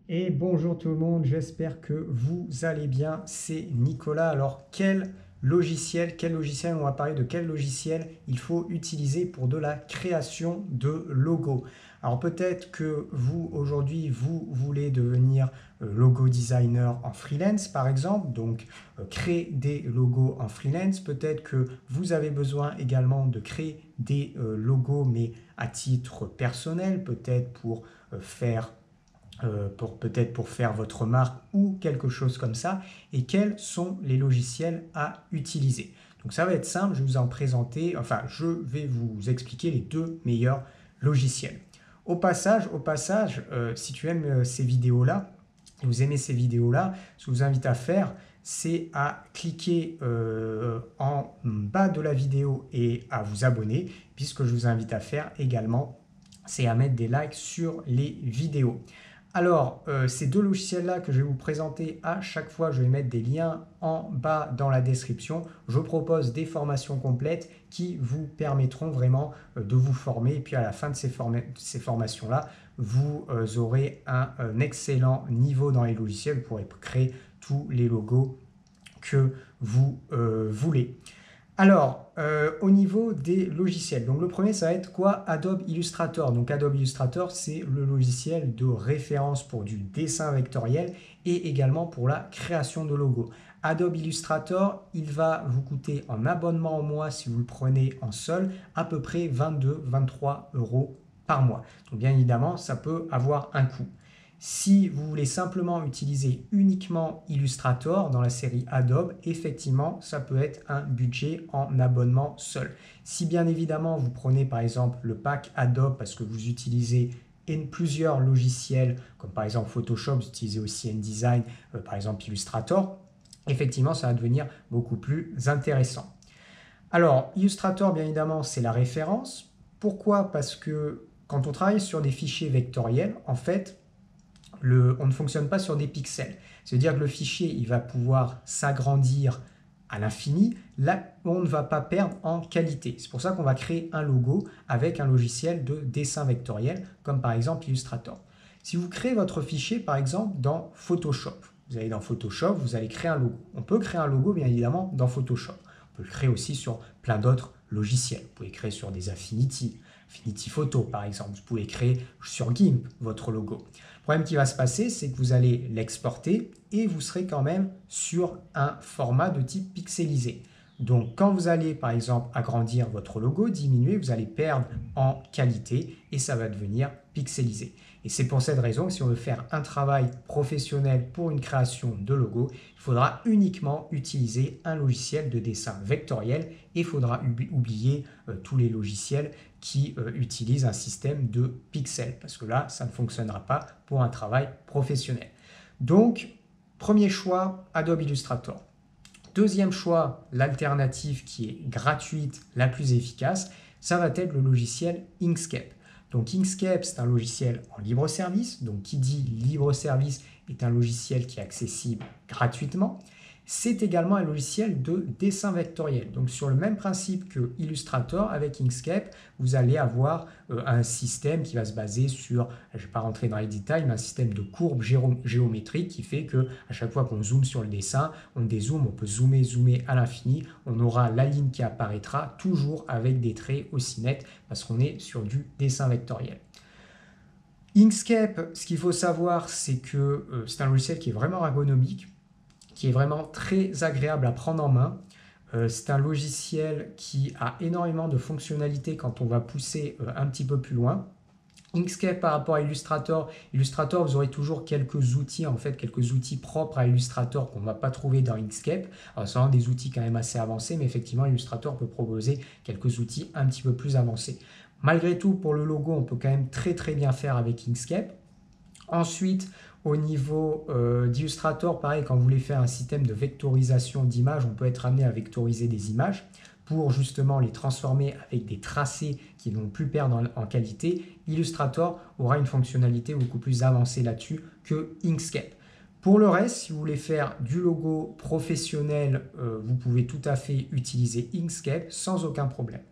Et bonjour tout le monde, j'espère que vous allez bien. C'est Nicolas. Alors quel logiciel, on va parler de quel logiciel il faut utiliser pour de la création de logos. Alors peut-être que vous aujourd'hui vous voulez devenir logo designer en freelance par exemple, donc créer des logos en freelance. Peut-être que vous avez besoin également de créer des logos mais à titre personnel, peut-être pour faire peut-être pour faire votre marque ou quelque chose comme ça, et quels sont les logiciels à utiliser. Donc ça va être simple, je vais vous en présenter, enfin je vais vous expliquer les deux meilleurs logiciels. Au passage, si tu aimes ces vidéos-là, vous aimez ces vidéos-là, ce que je vous invite à faire, c'est à cliquer en bas de la vidéo et à vous abonner, puisque je vous invite à faire également, c'est à mettre des likes sur les vidéos. Alors, ces deux logiciels-là que je vais vous présenter à chaque fois, je vais mettre des liens en bas dans la description. Je propose des formations complètes qui vous permettront vraiment de vous former. Et puis à la fin de ces formations-là, vous aurez un excellent niveau dans les logiciels. Vous pourrez créer tous les logos que vous voulez. Alors, au niveau des logiciels, donc le premier, ça va être quoi? Adobe Illustrator. Donc Adobe Illustrator, c'est le logiciel de référence pour du dessin vectoriel et également pour la création de logos. Adobe Illustrator, il va vous coûter en abonnement au mois, si vous le prenez en seul, à peu près 22-23 euros par mois. Donc bien évidemment, ça peut avoir un coût. Si vous voulez simplement utiliser uniquement Illustrator dans la série Adobe, effectivement, ça peut être un budget en abonnement seul. Si bien évidemment vous prenez par exemple le pack Adobe parce que vous utilisez plusieurs logiciels, comme par exemple Photoshop, vous utilisez aussi InDesign, par exemple Illustrator, effectivement, ça va devenir beaucoup plus intéressant. Alors, Illustrator, bien évidemment, c'est la référence. Pourquoi? Parce que quand on travaille sur des fichiers vectoriels, en fait, on ne fonctionne pas sur des pixels. C'est-à-dire que le fichier, il va pouvoir s'agrandir à l'infini. Là, on ne va pas perdre en qualité. C'est pour ça qu'on va créer un logo avec un logiciel de dessin vectoriel, comme par exemple Illustrator. Si vous créez votre fichier, par exemple, dans Photoshop, vous allez dans Photoshop, vous allez créer un logo. On peut créer un logo, bien évidemment, dans Photoshop. On peut le créer aussi sur plein d'autres logiciels. Vous pouvez créer sur des Affinity Photo, par exemple. Vous pouvez créer sur GIMP votre logo. Le problème qui va se passer, c'est que vous allez l'exporter et vous serez quand même sur un format de type pixelisé. Donc, quand vous allez, par exemple, agrandir votre logo, diminuer, vous allez perdre en qualité et ça va devenir pixelisé. Et c'est pour cette raison que si on veut faire un travail professionnel pour une création de logo, il faudra uniquement utiliser un logiciel de dessin vectoriel et il faudra oublier tous les logiciels qui utilisent un système de pixels parce que là, ça ne fonctionnera pas pour un travail professionnel. Donc, premier choix, Adobe Illustrator. Deuxième choix, l'alternative qui est gratuite, la plus efficace, ça va être le logiciel Inkscape. Donc Inkscape, c'est un logiciel en libre service. Donc qui dit libre service est un logiciel qui est accessible gratuitement. C'est également un logiciel de dessin vectoriel. Donc sur le même principe que Illustrator, avec Inkscape, vous allez avoir un système qui va se baser sur, je ne vais pas rentrer dans les détails, mais un système de courbes géométriques qui fait que à chaque fois qu'on zoome sur le dessin, on dézoome, on peut zoomer à l'infini, on aura la ligne qui apparaîtra toujours avec des traits aussi nets parce qu'on est sur du dessin vectoriel. Inkscape, ce qu'il faut savoir, c'est que c'est un logiciel qui est vraiment ergonomique, qui est vraiment très agréable à prendre en main. C'est un logiciel qui a énormément de fonctionnalités quand on va pousser un petit peu plus loin. Inkscape par rapport à Illustrator, vous aurez toujours quelques outils, en fait, quelques outils propres à Illustrator qu'on ne va pas trouver dans Inkscape. Alors, c'est vraiment des outils quand même assez avancés, mais effectivement, Illustrator peut proposer quelques outils un petit peu plus avancés. Malgré tout, pour le logo, on peut quand même très bien faire avec Inkscape. Ensuite, au niveau d'Illustrator, pareil, quand vous voulez faire un système de vectorisation d'images, on peut être amené à vectoriser des images pour justement les transformer avec des tracés qui ne vont plus perdre en qualité. Illustrator aura une fonctionnalité beaucoup plus avancée là-dessus que Inkscape. Pour le reste, si vous voulez faire du logo professionnel, vous pouvez tout à fait utiliser Inkscape sans aucun problème.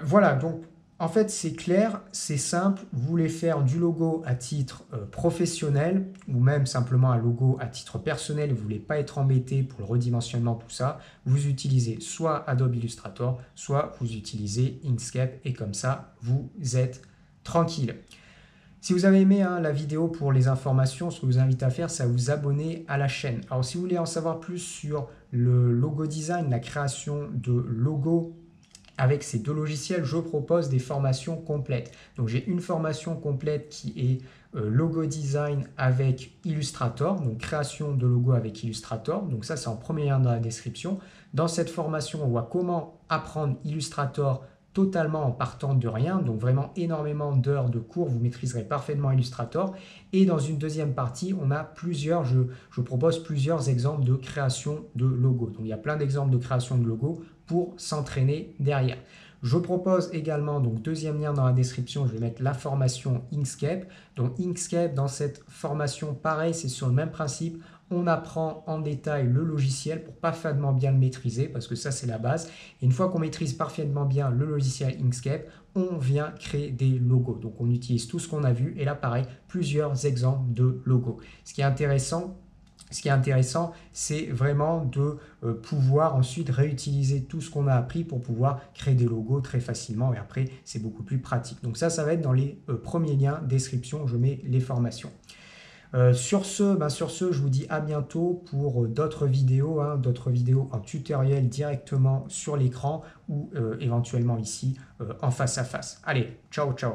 Voilà, donc En fait, c'est clair, c'est simple. Vous voulez faire du logo à titre professionnel ou même simplement un logo à titre personnel, vous ne voulez pas être embêté pour le redimensionnement, tout ça, vous utilisez soit Adobe Illustrator, soit vous utilisez Inkscape et comme ça, vous êtes tranquille. Si vous avez aimé la vidéo pour les informations, ce que je vous invite à faire, c'est à vous abonner à la chaîne. Alors, si vous voulez en savoir plus sur le logo design, la création de logos, avec ces deux logiciels, je propose des formations complètes. Donc j'ai une formation complète qui est logo design avec Illustrator, donc création de logo avec Illustrator. Donc ça, c'est en premier lien dans la description. Dans cette formation, on voit comment apprendre Illustrator totalement en partant de rien, donc vraiment énormément d'heures de cours, vous maîtriserez parfaitement Illustrator. Et dans une deuxième partie, on a je propose plusieurs exemples de création de logos. Donc il y a plein d'exemples de création de logos pour s'entraîner derrière. Je propose également, donc deuxième lien dans la description, je vais mettre la formation Inkscape. Donc Inkscape, dans cette formation, pareil, c'est sur le même principe. On apprend en détail le logiciel pour parfaitement bien le maîtriser, parce que ça, c'est la base. Et une fois qu'on maîtrise parfaitement bien le logiciel Inkscape, on vient créer des logos. Donc on utilise tout ce qu'on a vu, et là, pareil, plusieurs exemples de logos. Ce qui est intéressant, c'est vraiment de pouvoir ensuite réutiliser tout ce qu'on a appris pour pouvoir créer des logos très facilement et après, c'est beaucoup plus pratique. Donc ça va être dans les premiers liens, description, je mets les formations. Sur ce, je vous dis à bientôt pour d'autres vidéos en tutoriel directement sur l'écran ou éventuellement ici en face à face. Allez, ciao, ciao!